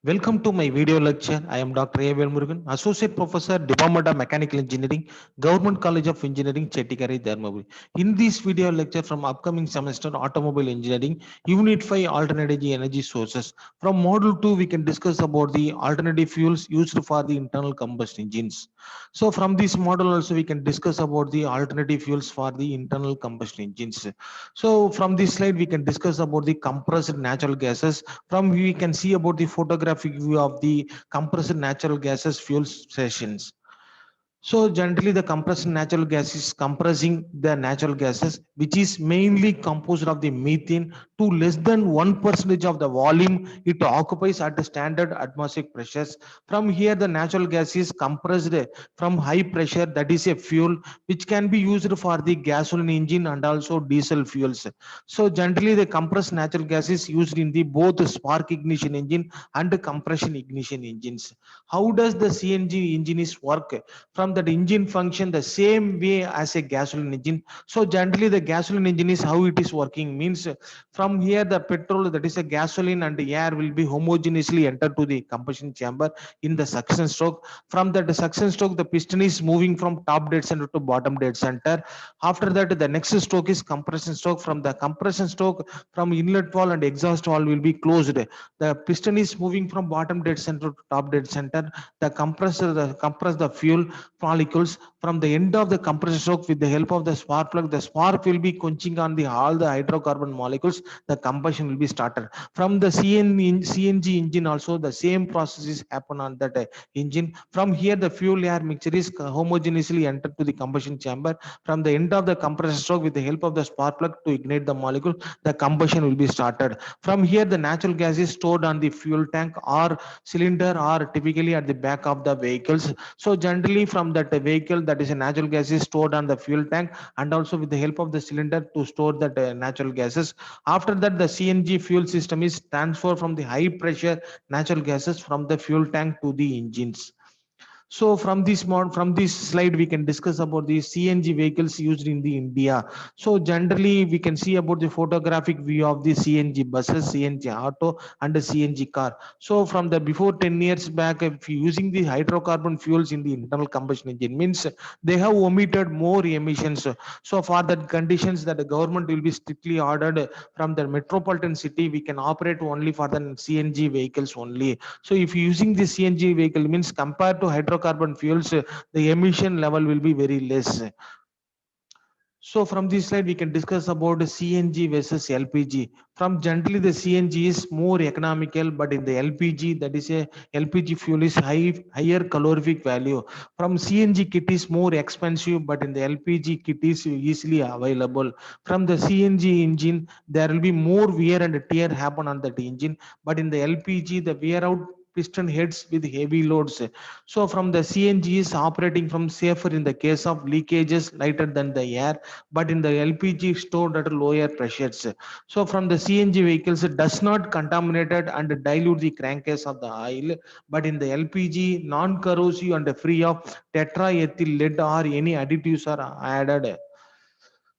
Welcome to my video lecture. I am Dr. A. Velmurugan, Associate Professor, Department of Mechanical Engineering, Government College of Engineering, Chettikari, Dharmaburi. In this video lecture from upcoming semester, Automobile Engineering, Unit 5, Alternative Energy Sources. From Module 2, we can discuss about the alternative fuels used for the internal combustion engines. So from this model also, we can discuss about the alternative fuels for the internal combustion engines. So from this slide, we can discuss about the compressed natural gases. From we can see about the photographic view of the compressed natural gases fuel stations. So generally the compressed natural gas is compressing the natural gases, which is mainly composed of the methane to less than 1% of the volume it occupies at the standard atmospheric pressures. From here, the natural gas is compressed from high pressure, that is a fuel which can be used for the gasoline engine and also diesel fuels. So generally the compressed natural gas is used in the both spark ignition engine and compression ignition engines. How does the CNG engine is work? From that engine function the same way as a gasoline engine. So generally the gasoline engine is how it is working means from here the petrol, that is a gasoline, and the air will be homogeneously enter to the combustion chamber in the suction stroke. From that suction stroke the piston is moving from top dead center to bottom dead center. After that the next stroke is compression stroke. From the compression stroke, from inlet valve and exhaust valve will be closed. The piston is moving from bottom dead center to top dead center. The compress the fuel molecules. From the end of the compressor stroke, with the help of the spark plug, the spark will be quenching on the all the hydrocarbon molecules. The combustion will be started. From the CNG engine also the same process is happen on that engine. From here the fuel air mixture is homogeneously entered to the combustion chamber. From the end of the compressor stroke, with the help of the spark plug to ignite the molecule, the combustion will be started. From here the natural gas is stored on the fuel tank or cylinder, or typically at the back of the vehicles. So generally from that vehicle, that is a natural gas is stored on the fuel tank, and also with the help of the cylinder to store that natural gases. After that the CNG fuel system is transferred from the high pressure natural gases from the fuel tank to the engines. So from this slide, we can discuss about the CNG vehicles used in the India. So generally, we can see about the photographic view of the CNG buses, CNG auto, and the CNG car. So from the before 10 years back, if using the hydrocarbon fuels in the internal combustion engine means they have omitted more emissions. So for that conditions that the government will be strictly ordered from the metropolitan city, we can operate only for the CNG vehicles only. So if using the CNG vehicle means compared to hydrocarbon fuels, the emission level will be very less. So from this slide, we can discuss about CNG versus LPG. From generally the CNG is more economical, but in the LPG, that is a LPG fuel is higher calorific value. From CNG kit is more expensive, but in the LPG kit is easily available. From the CNG engine, there will be more wear and tear happen on that engine, but in the LPG, the wear out piston heads with heavy loads. So from the CNG is operating from safer in the case of leakages lighter than the air, but in the LPG stored at lower pressures. So from the CNG vehicles, it does not contaminated and dilute the crankcase of the oil, but in the LPG, non-corrosive and free of tetraethyl lead or any additives are added.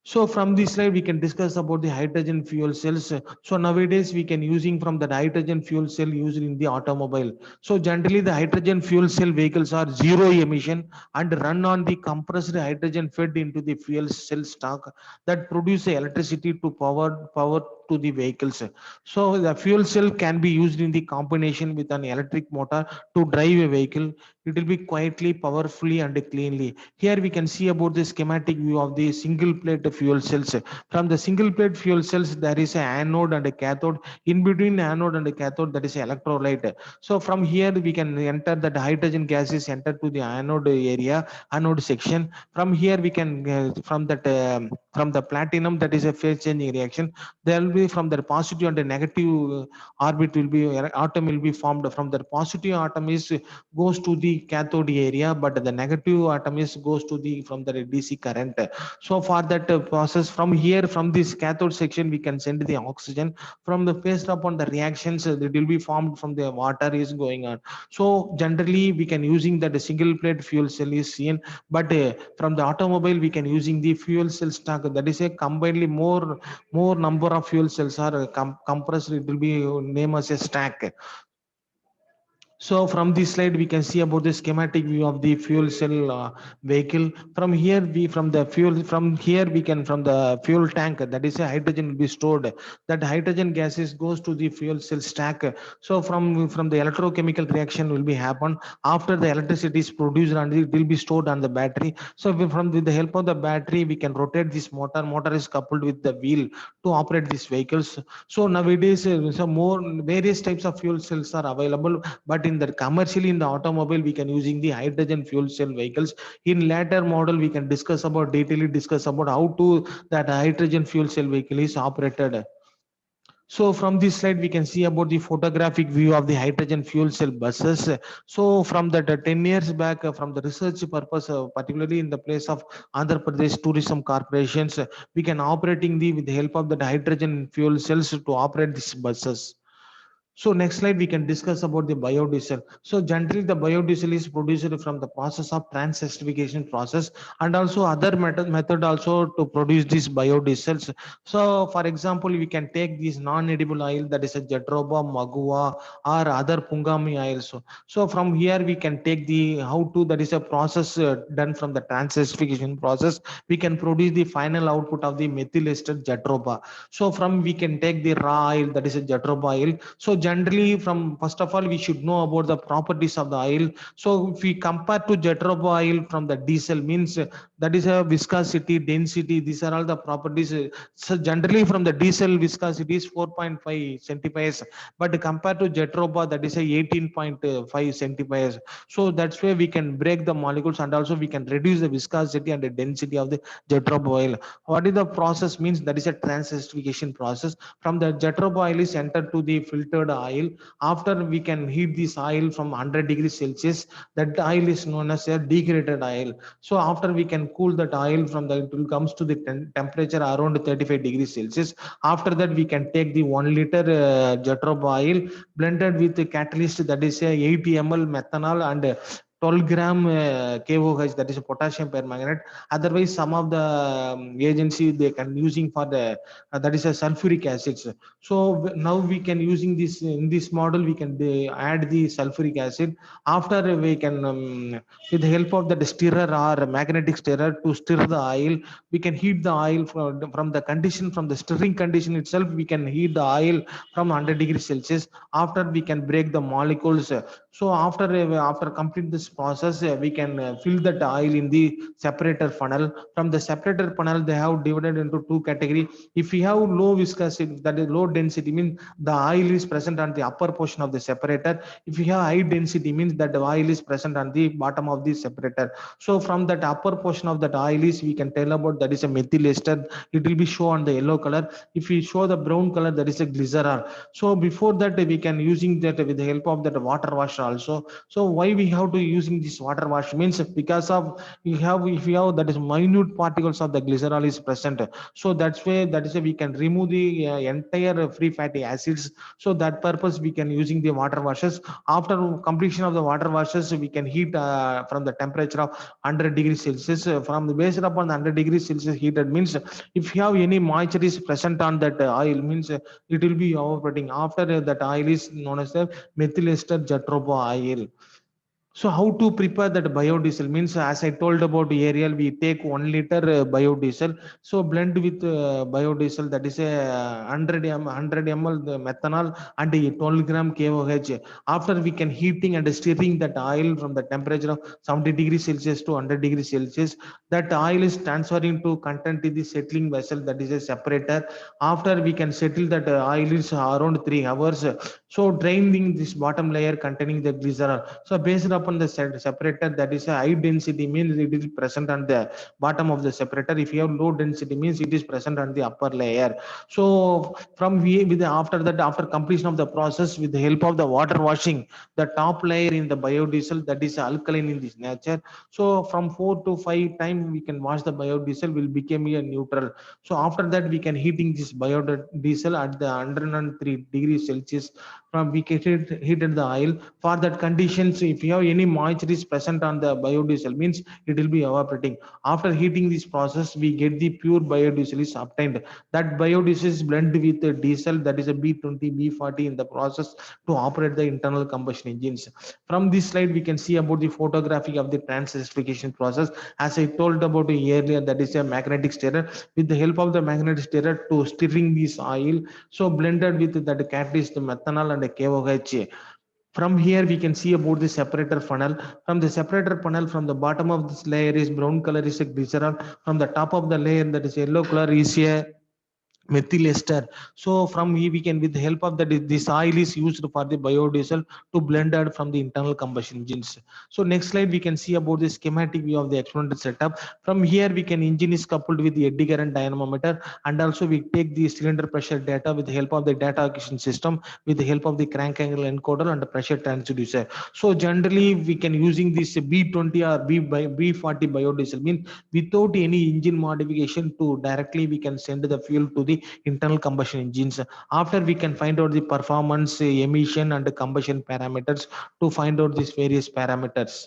So from this slide, we can discuss about the hydrogen fuel cells. So nowadays we can using from the hydrogen fuel cell used in the automobile. So generally the hydrogen fuel cell vehicles are zero emission and run on the compressed hydrogen fed into the fuel cell stock that produce electricity to power to the vehicles. So the fuel cell can be used in the combination with an electric motor to drive a vehicle. It will be quietly, powerfully, and cleanly. Here we can see about the schematic view of the single plate fuel cells. From the single plate fuel cells, there is an anode and a cathode. In between anode and a cathode, that is electrolyte. So from here we can enter that hydrogen gas is entered to the anode area, anode section. From here we can from the platinum, that is a phase changing reaction. There will be from the positive and the negative orbit will be atom will be formed. From the positive atom is goes to the cathode area, but the negative atom is goes to the from the DC current. So for that process, from here from this cathode section we can send the oxygen. From the based upon the reactions that will be formed from the water is going on. So generally we can using that single plate fuel cell is seen, but from the automobile we can using the fuel cell stack, that is a combinedly more number of fuel cells are compressed. It will be named as a stack. So from this slide, we can see about the schematic view of the fuel cell vehicle. From here, we can from the fuel tank, that is a hydrogen will be stored. That hydrogen gases goes to the fuel cell stack. So from the electrochemical reaction will be happen after the electricity is produced and it will be stored on the battery. So with the help of the battery, we can rotate this motor. Motor is coupled with the wheel to operate these vehicles. So nowadays, so more various types of fuel cells are available, but in the commercially in the automobile we can using the hydrogen fuel cell vehicles. In later model we can discuss about how to that hydrogen fuel cell vehicle is operated. So from this slide, we can see about the photographic view of the hydrogen fuel cell buses. So from that 10 years back, from the research purpose, particularly in the place of Andhra Pradesh Tourism Corporations, we can operating with the help of the hydrogen fuel cells to operate these buses. So next slide, we can discuss about the biodiesel. So generally the biodiesel is produced from the process of trans-esterification process and also other method also to produce these biodiesels. So for example, we can take this non-edible oil, that is a Jatropha, Magua or other Pungami oils. So from here we can take the how to, that is a process done from the trans-esterification process. We can produce the final output of the methyl ester Jatropha. So from we can take the raw oil, that is a Jatropha oil. So generally, from first of all, we should know about the properties of the oil. So if we compare to Jatropha oil from the diesel, means that is a viscosity, density. These are all the properties. So generally, from the diesel viscosity is 4.5 centimeters, but compared to Jatropha, that is a 18.5 centimeters. So that's where we can break the molecules and also we can reduce the viscosity and the density of the Jatropha oil. What is the process? Means that is a transesterification process. From the Jatropha oil is entered to the filtered oil. After we can heat this oil from 100 degrees Celsius, that oil is known as a degraded oil. So after we can cool that oil from the, it will comes to the temperature around 35 degrees Celsius. After that, we can take the 1 liter Jatropha oil blended with the catalyst, that is a 80 ml methanol and 12 gram KOH, that is a potassium permanganate. Otherwise, some of the agency they can using for the that is a sulfuric acids. So now we can using this in this model we can add the sulfuric acid. After we can with the help of the stirrer or magnetic stirrer to stir the oil, we can heat the oil from the condition, from the stirring condition itself we can heat the oil from 100 degrees Celsius. After we can break the molecules. So after complete this process, we can fill that oil in the separator funnel. From the separator funnel, they have divided into two category. If we have low viscosity, that is low density, means the oil is present on the upper portion of the separator. If we have high density, means that the oil is present on the bottom of the separator. So from that upper portion of that oil is we can tell about that is a methyl ester. It will be shown on the yellow color. If we show the brown color, that is a glycerol. So before that, we can using that with the help of that water wash also. So why we have to using this water wash? Means because of we have, if we have that is minute particles of the glycerol is present. So that's why that is why we can remove the entire free fatty acids. So that purpose we can using the water washes. After completion of the water washes, we can heat from the temperature of 100 degrees Celsius. From the based upon the 100 degrees Celsius heated, means if you have any moisture is present on that oil, means it will be evaporating. After that oil is known as the methyl ester Jatropha oil. So how to prepare that biodiesel? Means as I told about Ariel, we take 1 liter biodiesel. So blend with biodiesel, that is a 100 ml the methanol and a 12 gram KOH. After we can heating and stirring that oil from the temperature of 70 degrees Celsius to 100 degrees Celsius, that oil is transferring to content in the settling vessel, that is a separator. After we can settle that oil is around 3 hours. So draining this bottom layer containing the glycerol. So based upon the separator, that is a high density, means it is present on the bottom of the separator. If you have low density, means it is present on the upper layer. So from with after that, after completion of the process, with the help of the water washing, the top layer in the biodiesel, that is alkaline in this nature. So from 4 to 5 times we can wash the biodiesel, will become a neutral. So after that we can heating this biodiesel at the 103 degrees Celsius. From we heated the oil. For that conditions, if you have any moisture is present on the biodiesel, means it will be evaporating. After heating this process, we get the pure biodiesel is obtained. That biodiesel is blended with the diesel, that is a B20, B40 in the process to operate the internal combustion engines. From this slide, we can see about the photography of the trans-esterification process. As I told about earlier, that is a magnetic stirrer. With the help of the magnetic stirrer to stirring this oil, so blended with that catalyst methanol and KOH. From here we can see about the separator funnel. From the separator funnel, from the bottom of this layer is brown color is a glycerol. From the top of the layer, that is yellow color, is a methyl ester. So from here we can, with the help of that, this oil is used for the biodiesel to blend out from the internal combustion engines. So next slide we can see about the schematic view of the experimental setup. From here we can, engine is coupled with the eddy current dynamometer, and also we take the cylinder pressure data with the help of the data acquisition system, with the help of the crank angle encoder and the pressure transducer. So generally we can using this B20 or B40 biodiesel, means without any engine modification, to directly we can send the fuel to the internal combustion engines. After we can find out the performance, emission and the combustion parameters to find out these various parameters.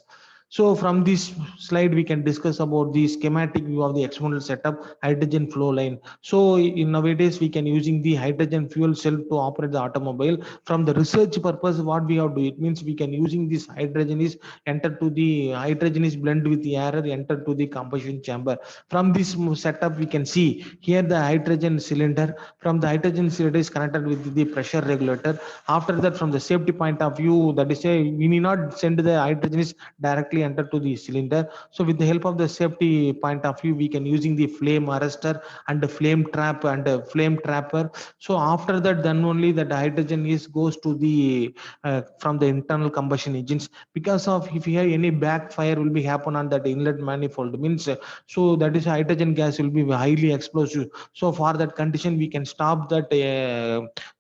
So from this slide we can discuss about the schematic view of the experimental setup, hydrogen flow line. So in nowadays we can using the hydrogen fuel cell to operate the automobile. From the research purpose, what we have to do, it means we can using this hydrogen is enter to the hydrogen is blend with the air, enter to the combustion chamber. From this setup we can see here the hydrogen cylinder. From the hydrogen cylinder is connected with the pressure regulator. After that, from the safety point of view, that is a, we need not send the hydrogen is directly enter to the cylinder. So with the help of the safety point of view, we can using the flame arrestor and the flame trap and the flame trapper. So after that, then only that hydrogen is goes to the from the internal combustion engines. Because of, if you have any backfire will be happen on that inlet manifold, means so that is hydrogen gas will be highly explosive. So for that condition we can stop that,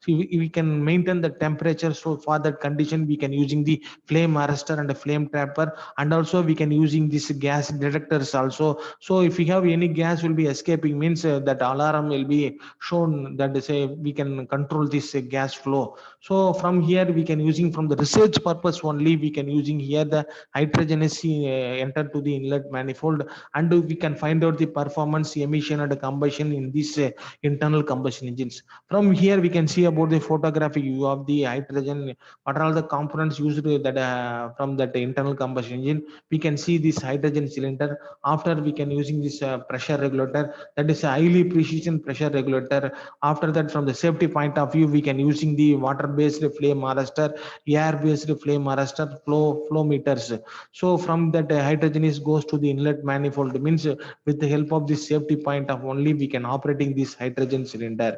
we can maintain the temperature. So for that condition we can using the flame arrestor and the flame trapper, and also we can using this gas detectors also. So if we have any gas will be escaping, means that alarm will be shown, that is a, we can control this gas flow. So from here we can using, from the research purpose only, we can using here the hydrogen is enter to the inlet manifold, and we can find out the performance, emission and combustion in this internal combustion engines. From here we can see about the photographic view of the hydrogen, what are all the components used that from that internal combustion engine. We can see this hydrogen cylinder. After we can using this pressure regulator, that is a highly precision pressure regulator. After that, from the safety point of view, we can using the water based flame arrestor, air based flame arrestor, flow meters. So from that, hydrogen is goes to the inlet manifold, means with the help of this safety point of only we can operating this hydrogen cylinder.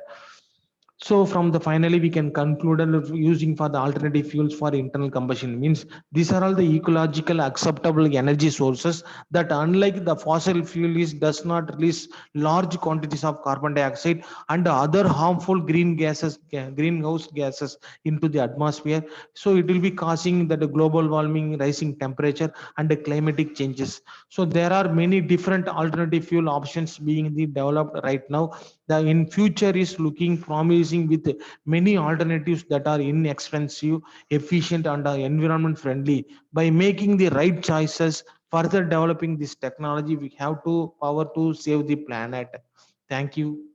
So from the finally we can conclude using for the alternative fuels for internal combustion, means these are all the ecological acceptable energy sources that, unlike the fossil fuel, is does not release large quantities of carbon dioxide and other harmful greenhouse gases into the atmosphere. So it will be causing that global warming, rising temperature and the climatic changes. So there are many different alternative fuel options being developed right now. The in future is looking promising with many alternatives that are inexpensive, efficient and environment friendly. By making the right choices, further developing this technology, we have to power to save the planet. Thank you.